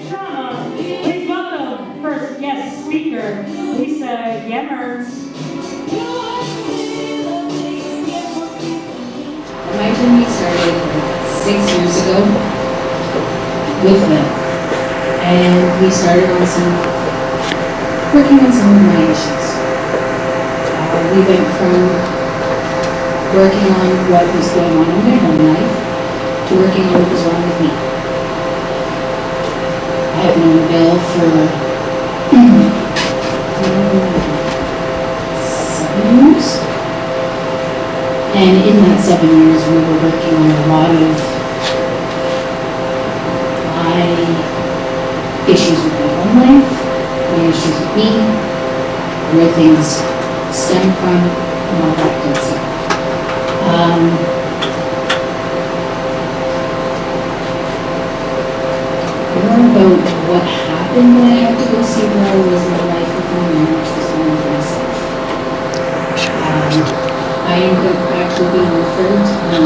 Toronto, please welcome first guest speaker, Lisa Yemmers. My journey started 6 years ago with them, and we started working on some of my issues. We went from working on what was going on in my home life to working on what was wrong with me. I have known Bill for 7 years. And in that 7 years, we were working on a lot of my issues with my home life, my issues with me, where things stem from, and all that good stuff. More about what happened when I had to go see where I was in my life with my marriage was more of myself. I ended up actually being referred to me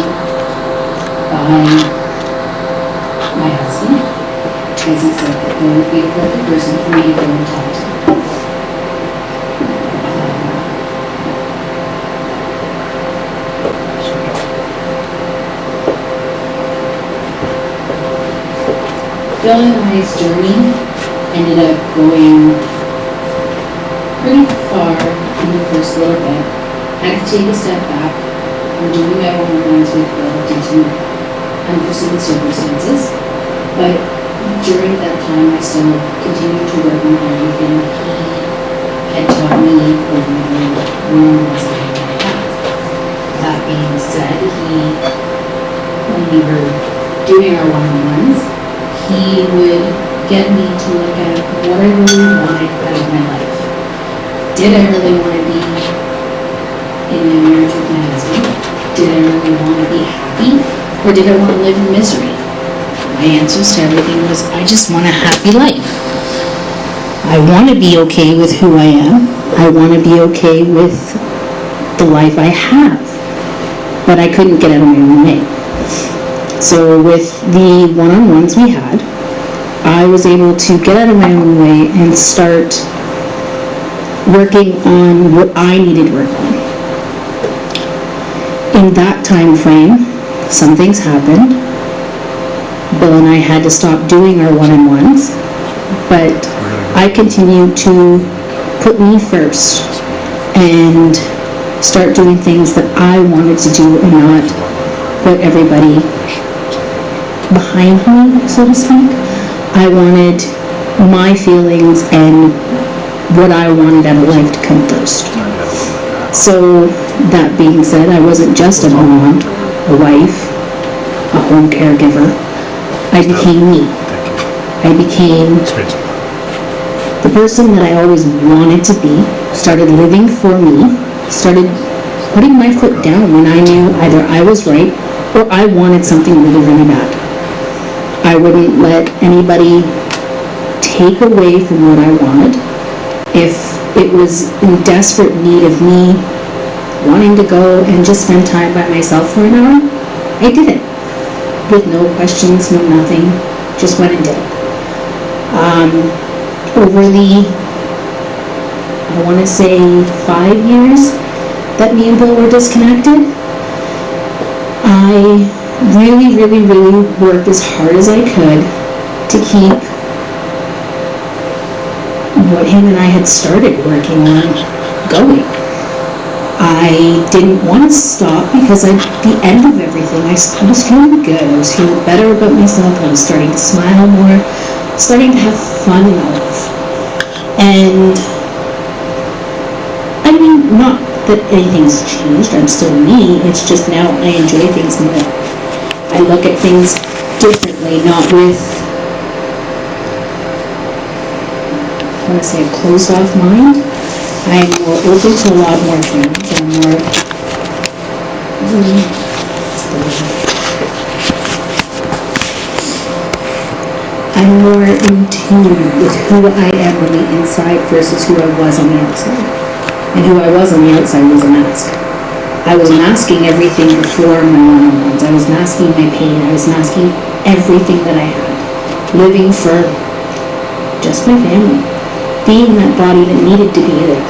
by my husband, because he said that Bill would be the perfect person for me to go and talk to. Bill and I's journey ended up going pretty far in the first little bit. I had to take a step back from doing my one-on-ones with Bill due to unforeseen circumstances. But during that time, I still continued to work on everything he had taught me over the one-on-ones that I had. That being said, when we were doing our one-on-ones, he would get me to look at what I really wanted out of my life. Did I really want to be in my marriage with my husband? Did I really want to be happy? Or did I want to live in misery? My answers to everything was, I just want a happy life. I want to be okay with who I am. I want to be okay with the life I have. But I couldn't get out of my own way. So with the one-on-ones we had, I was able to get out of my own way and start working on what I needed work on. In that time frame, some things happened. Bill and I had to stop doing our one-on-ones, but I continued to put me first and start doing things that I wanted to do and not put everybody behind me, so to speak. I wanted my feelings and what I wanted out of life to come first. So that being said, I wasn't just a mom, a wife, a home caregiver. I became me. I became the person that I always wanted to be, started living for me, started putting my foot down when I knew either I was right or I wanted something really, really bad. I wouldn't let anybody take away from what I wanted. If it was in desperate need of me wanting to go and just spend time by myself for an hour, I did it. With no questions, no nothing, just went and did it. Over the, I want to say 5 years that me and Bill were disconnected, I really, really, really worked as hard as I could to keep what him and I had started working on going. I didn't want to stop because at the end of everything, I was feeling good. I was feeling better about myself. I was starting to smile more, starting to have fun in my life. And I mean, not that anything's changed. I'm still me. It's just now I enjoy things more. I look at things differently, not with, I want to say, a closed-off mind. I am more open to a lot more things. I'm more in tune with who I am on the inside versus who I was on the outside. And who I was on the outside was a mask. I was masking everything before my one-on-ones. I was masking my pain. I was masking everything that I had. Living for just my family. Being that body that needed to be there,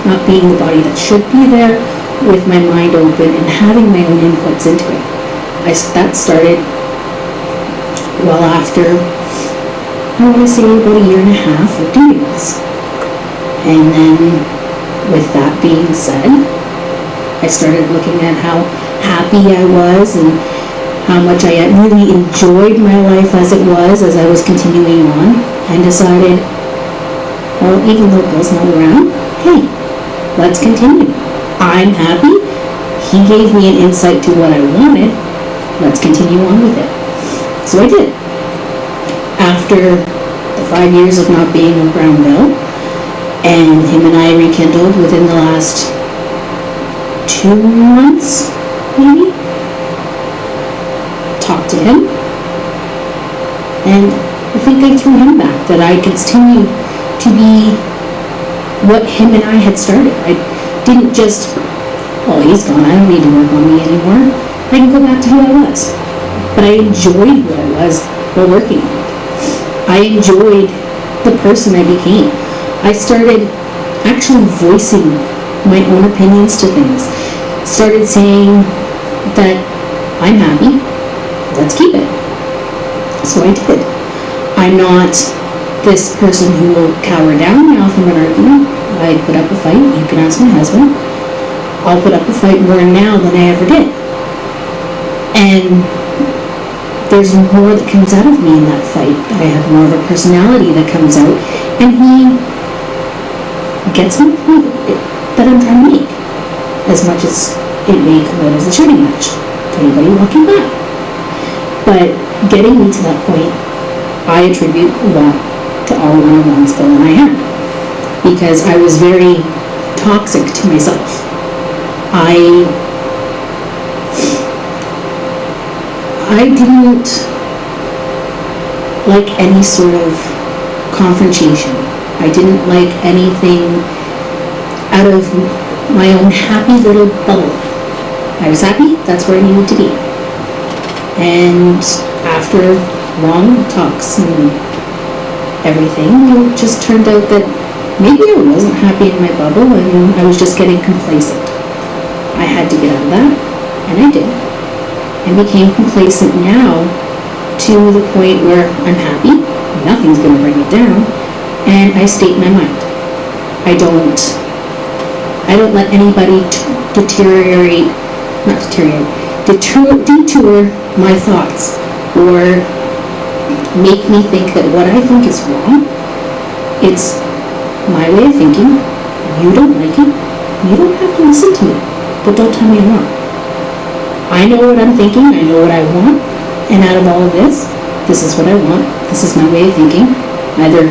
not being the body that should be there, with my mind open and having my own inputs into it. That started well after, I want to say, about a year and a half of doing this. And then, with that being said, I started looking at how happy I was and how much I really enjoyed my life as it was, as I was continuing on, and decided, well, even though Bill's not around, hey, let's continue. I'm happy. He gave me an insight to what I wanted. Let's continue on with it. So I did. After the 5 years of not being around Bill, and him and I rekindled within the last 2 months, maybe. Talked to him, and I think I threw him back, that I continue to be what him and I had started. I didn't just, oh, he's gone, I don't need to work on me anymore. I can go back to who I was. But I enjoyed who I was while working on it. I enjoyed the person I became. I started actually voicing my own opinions to things. Started saying that I'm happy, let's keep it. So I did. I'm not this person who will cower down now from an argument. I put up a fight. You can ask my husband. I'll put up a fight more now than I ever did. And there's more that comes out of me in that fight. I have more of a personality that comes out, and he gets my point that I'm trying to make, as much as it may come out as a shouting match to anybody walking by. But getting me to that point, I attribute a lot to all one-on-ones Bill and I had, because I was very toxic to myself. I didn't like any sort of confrontation. I didn't like anything out of my own happy little bubble. I was happy, that's where I needed to be. And after long talks and everything, it just turned out that maybe I wasn't happy in my bubble and I was just getting complacent. I had to get out of that, and I did. And became complacent now to the point where I'm happy, nothing's going to bring it down, and I state my mind. I don't let anybody detour my thoughts or make me think that what I think is wrong. It's my way of thinking. You don't like it. You don't have to listen to me, but don't tell me I'm wrong. I know what I'm thinking. I know what I want. And out of all of this is what I want. This is my way of thinking. Either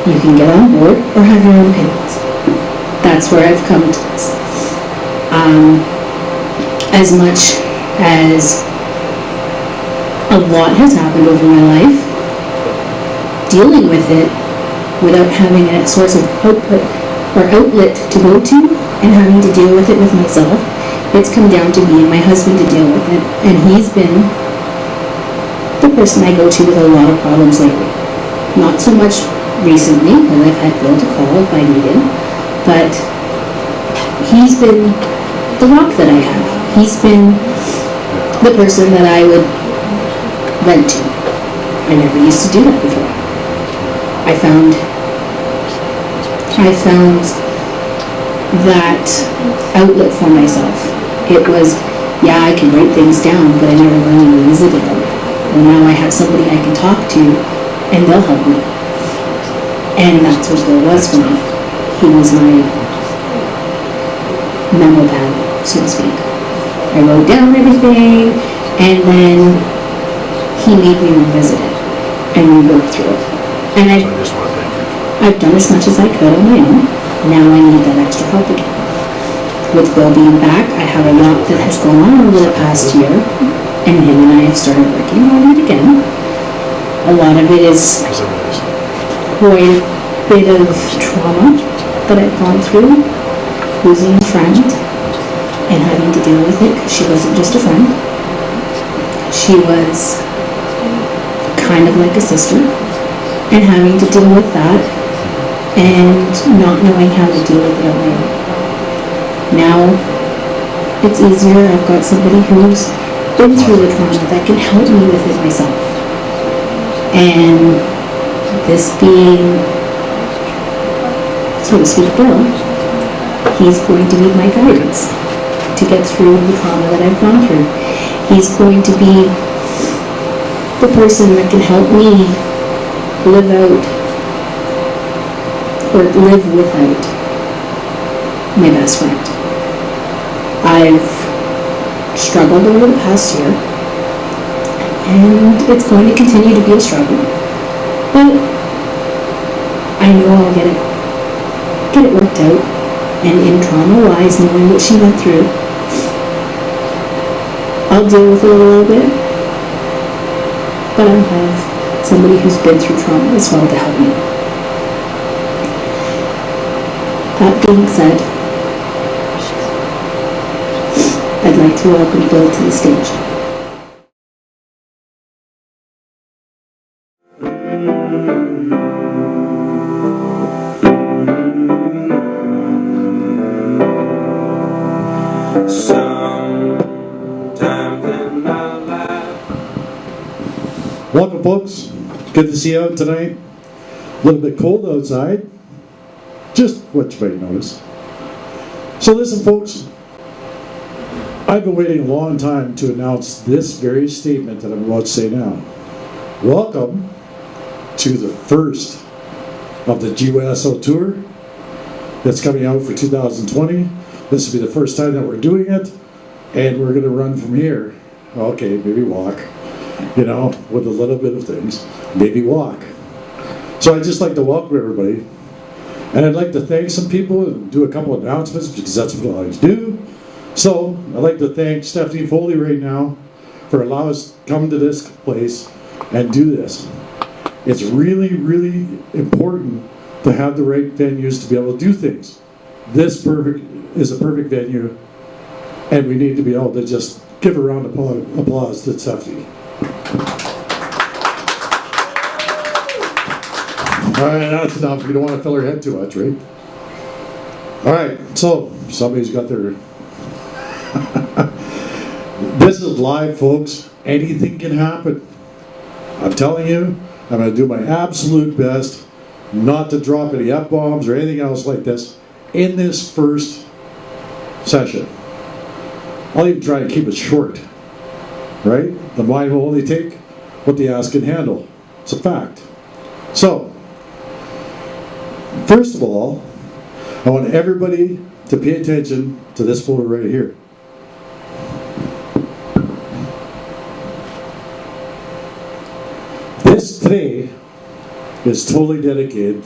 you can get on board or have your own opinions. That's where I've come to this. As much as a lot has happened over my life, dealing with it without having a source of output or outlet to go to and having to deal with it with myself, it's come down to me and my husband to deal with it, and he's been the person I go to with a lot of problems lately. Not so much recently, because I've had Bill to call if I need him, but he's been the rock that I have. He's been the person that I would vent to. I never used to do that before. I found that outlet for myself. It was, yeah, I can write things down, but I never really visited them. And now I have somebody I can talk to, and they'll help me. And that's what Bill was for me. He was my memo pad, so to speak. I wrote down everything, and then he made me revisit it, and we worked through it. And I've done as much as I could on my own. Now I need that extra help again. With Bill being back, I have a lot that has gone on over the past year, and him and I have started working on it again. A lot of it is quite a bit of trauma that I've gone through, losing a friend and having to deal with it, because she wasn't just a friend. She was kind of like a sister. and having to deal with that and not knowing how to deal with it on my own. Now it's easier. I've got somebody who's been through the trauma that can help me with it myself. And this being, so to speak, Bill, he's going to be my guidance to get through the trauma that I've gone through. He's going to be the person that can help me live out or live without my best friend. I've struggled over the past year, and it's going to continue to be a struggle, but I know I'll get it worked out. And in trauma-wise, knowing what she went through, I'll deal with it a little bit, but I'll have somebody who's been through trauma as well to help me. That being said, I'd like to welcome Bill to the stage. Welcome, folks. Good to see you out tonight. A little bit cold outside. Just what you might notice. So listen, folks. I've been waiting a long time to announce this very statement that I'm about to say now. Welcome to the first of the GYSO tour that's coming out for 2020. This will be the first time that we're doing it, and we're going to run from here. Okay, maybe walk. You know, with a little bit of things, maybe walk. So I'd just like to welcome everybody, and I'd like to thank some people and do a couple of announcements because that's what I always do. So I'd like to thank Stephanie Foley right now for allowing us to come to this place and do this. It's really, really important to have the right venues to be able to do things. This is a perfect venue, and we need to be able to just give a round of applause to Stephanie. All right, that's enough. We don't want to fill her head too much, right? All right, so somebody's got their... This is live, folks. Anything can happen. I'm telling you, I'm going to do my absolute best not to drop any F-bombs or anything else like this in this first session. I'll even try and keep it short, right? The mind will only take what the ass can handle. It's a fact. So, first of all, I want everybody to pay attention to this photo right here. This today is totally dedicated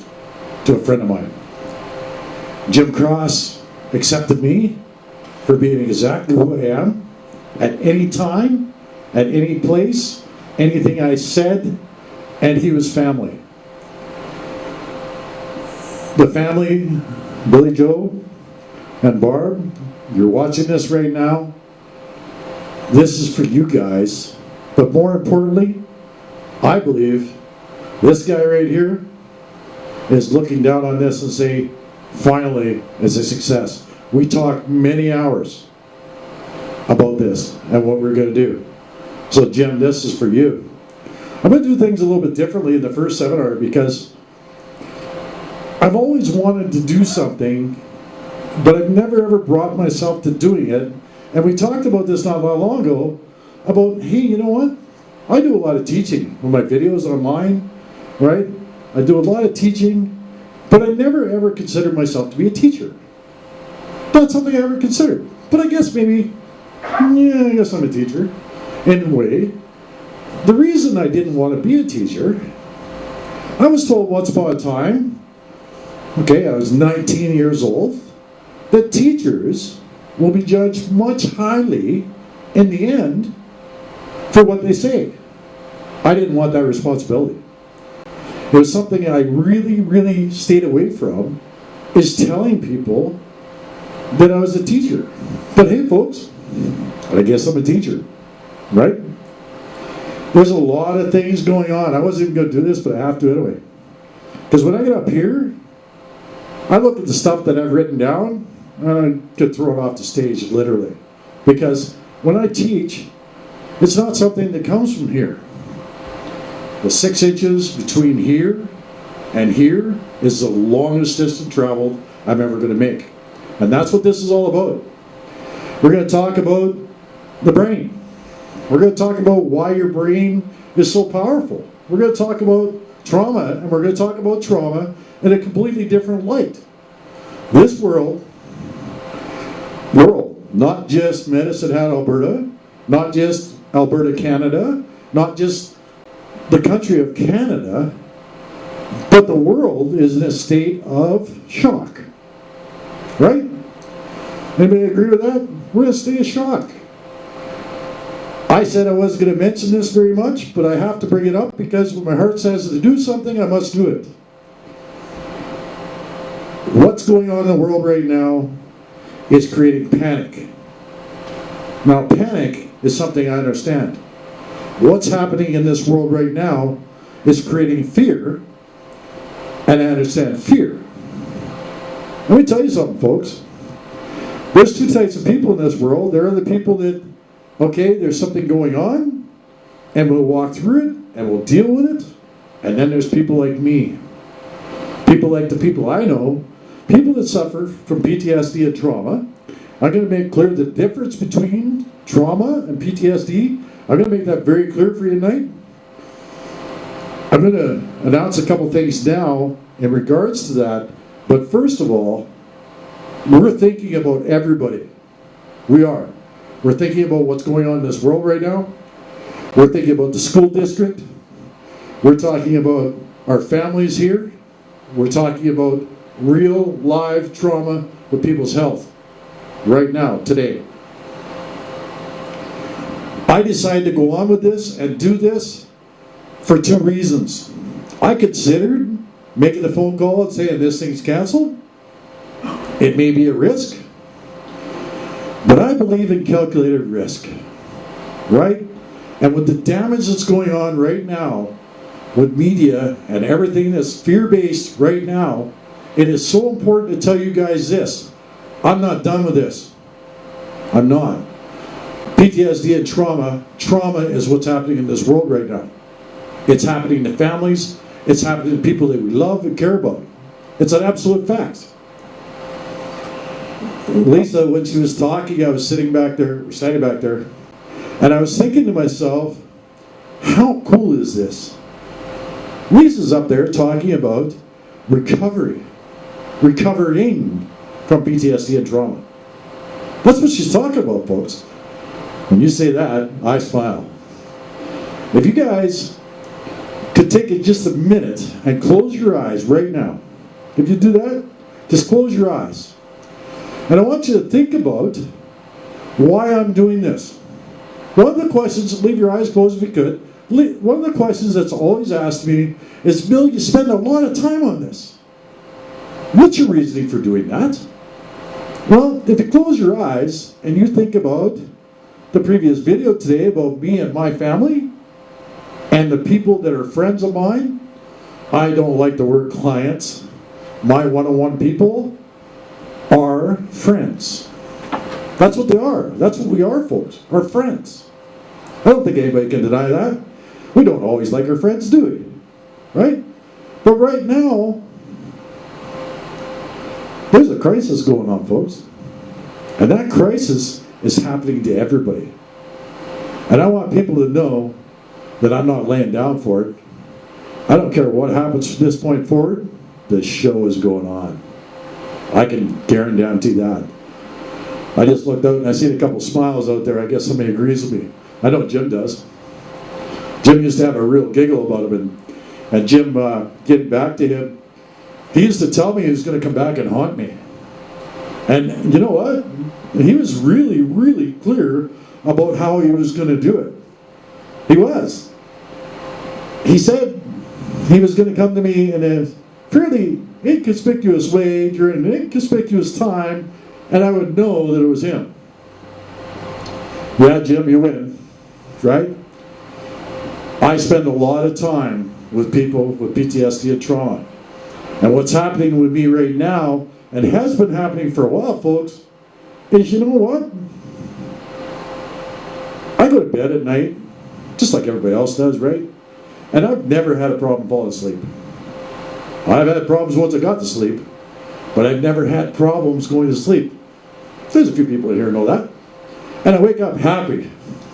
to a friend of mine. Jim Cross accepted me for being exactly who I am at any time, at any place, anything I said, and he was family. The family, Billy Joe and Barb, you're watching this right now. This is for you guys, but more importantly, I believe this guy right here is looking down on this and saying, finally, it's a success. We talked many hours about this and what we're going to do. So Jim, this is for you. I'm going to do things a little bit differently in the first seminar because I've always wanted to do something, but I've never ever brought myself to doing it. And we talked about this not that long ago, about, hey, you know what? I do a lot of teaching with my videos online, right? I do a lot of teaching, but I never ever considered myself to be a teacher. Not something I ever considered. But I guess maybe, yeah, I guess I'm a teacher. In a way, the reason I didn't want to be a teacher, I was told once upon a time, okay, I was 19 years old, that teachers will be judged much highly in the end for what they say. I didn't want that responsibility. It was something I really, really stayed away from, is telling people that I was a teacher. But hey, folks, I guess I'm a teacher, right? There's a lot of things going on. I wasn't even going to do this, but I have to anyway. Because when I get up here, I look at the stuff that I've written down, and I get thrown off the stage, literally. Because when I teach, it's not something that comes from here. The 6 inches between here and here is the longest distance traveled I'm ever going to make. And that's what this is all about. We're going to talk about the brain. We're going to talk about why your brain is so powerful. We're going to talk about trauma, and we're going to talk about trauma in a completely different light. This world, not just Medicine Hat, Alberta, not just Alberta, Canada, not just the country of Canada, but the world is in a state of shock. Right? Anybody agree with that? We're in a state of shock. I said I wasn't going to mention this very much, but I have to bring it up because when my heart says to do something, I must do it. What's going on in the world right now is creating panic. Now, panic is something I understand. What's happening in this world right now is creating fear, and I understand fear. Let me tell you something, folks. There's 2 types of people in this world. There are the people that, okay, there's something going on, and we'll walk through it, and we'll deal with it. And then there's people like me. People like the people I know, people that suffer from PTSD and trauma. I'm going to make clear the difference between trauma and PTSD. I'm going to make that very clear for you tonight. I'm going to announce a couple things now in regards to that. But first of all, we're thinking about everybody. We are. We're thinking about what's going on in this world right now. We're thinking about the school district. We're talking about our families here. We're talking about real live trauma with people's health right now, today. I decided to go on with this and do this for 2 reasons. I considered making a phone call and saying this thing's canceled. It may be a risk, but I believe in calculated risk, right? And with the damage that's going on right now with media and everything that's fear-based right now, it is so important to tell you guys this. I'm not done with this. I'm not. PTSD and trauma is what's happening in this world right now. It's happening to families. It's happening to people that we love and care about. It's an absolute fact. Lisa, when she was talking, I was standing back there, and I was thinking to myself, how cool is this? Lisa's up there talking about recovering from PTSD and trauma. That's what she's talking about, folks. When you say that, I smile. If you guys could take it just a minute and close your eyes right now. If you do that, just close your eyes. And I want you to think about why I'm doing this. One of the questions, leave your eyes closed if you could, one of the questions that's always asked me is, Bill, you spend a lot of time on this. What's your reasoning for doing that? Well, if you close your eyes and you think about the previous video today about me and my family and the people that are friends of mine, I don't like the word clients. My one-on-one people are friends. That's what they are. That's what we are, folks. Our friends. I don't think anybody can deny that. We don't always like our friends, do we? Right? But right now, there's a crisis going on, folks. And that crisis is happening to everybody. And I want people to know that I'm not laying down for it. I don't care what happens from this point forward. The show is going on. I can guarantee that. I just looked out and I seen a couple smiles out there. I guess somebody agrees with me. I know Jim does. Jim used to have a real giggle about him. And Jim, getting back to him, he used to tell me he was going to come back and haunt me. And you know what? He was really, really clear about how he was going to do it. He was. He said he was going to come to me in a fairly inconspicuous way during an inconspicuous time, and I would know that it was him. Yeah, Jim, you win, right? I spend a lot of time with people with PTSD and trauma. And what's happening with me right now, and has been happening for a while, folks, is you know what? I go to bed at night, just like everybody else does, right? And I've never had a problem falling asleep. I've had problems once I got to sleep, but I've never had problems going to sleep. There's a few people in here who know that. And I wake up happy.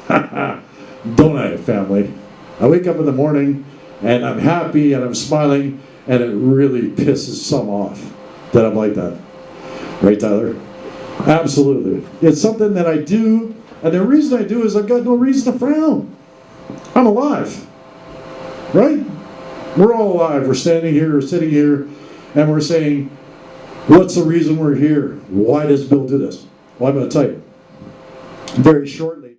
Don't I, family? I wake up in the morning and I'm happy and I'm smiling, and it really pisses some off that I'm like that. Right, Tyler? Absolutely. It's something that I do, and the reason I do is I've got no reason to frown. I'm alive. Right? We're all alive. We're standing here, we're sitting here, and we're saying, what's the reason we're here? Why does Bill do this? Well, I'm going to tell you very shortly.